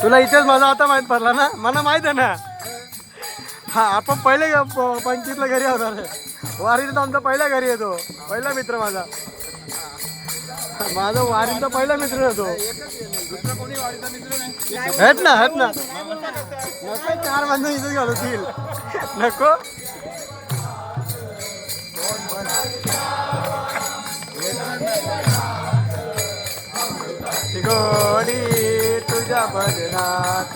तुला इथेच माझा आता माहित पडला ना, मला माहित आहे ना. हा आपण पहिले पंचवीसला घरी होणार. वारीला आमचा पहिला घरी येतो, पहिला मित्र माझा. माझा वारीचा पहिला मित्र होतो. हेत ना नको, 4 माणसं इथेच घालवतील नको. गोडी तुझ्या भजनात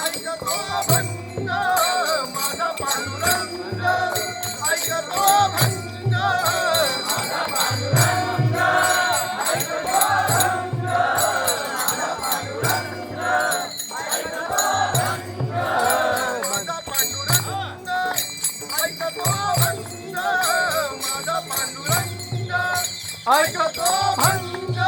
ऐकतो भंग माझा पांडुरंग, ऐकतो भंग माझा पांडुरंग, ऐकतो भंग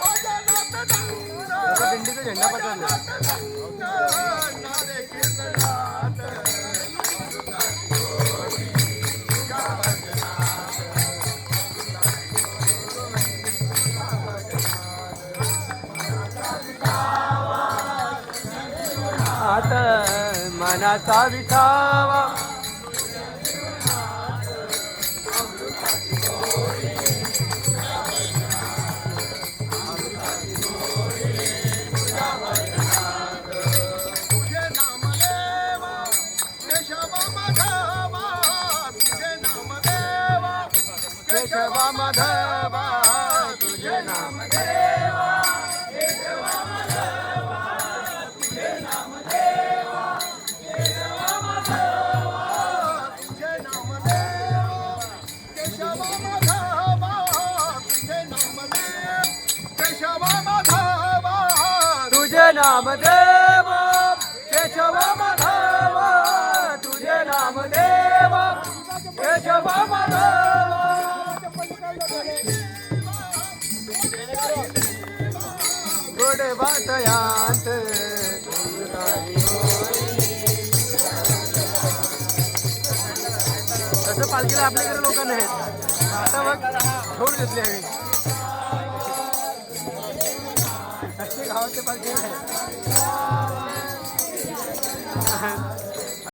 भजनात दंग, दिंडीचा झेंडा पकडला नारे कीर्तनात मनाचा विठावा तुझे नाम देवा केशव माधवा, तुझे नाम देवा केशव माधवा, तुझे नाम देवा केशव माधवा, तुझे नाम देवा तुझे नाम देव केशव माधव, तुझे नाम देव केशव माधव. गोडे वाटयांत तसं पालखीला आपल्याकडे लोक नाहीत. आता मग ठेवून घेतली आम्ही गावाचे पालखी आहे.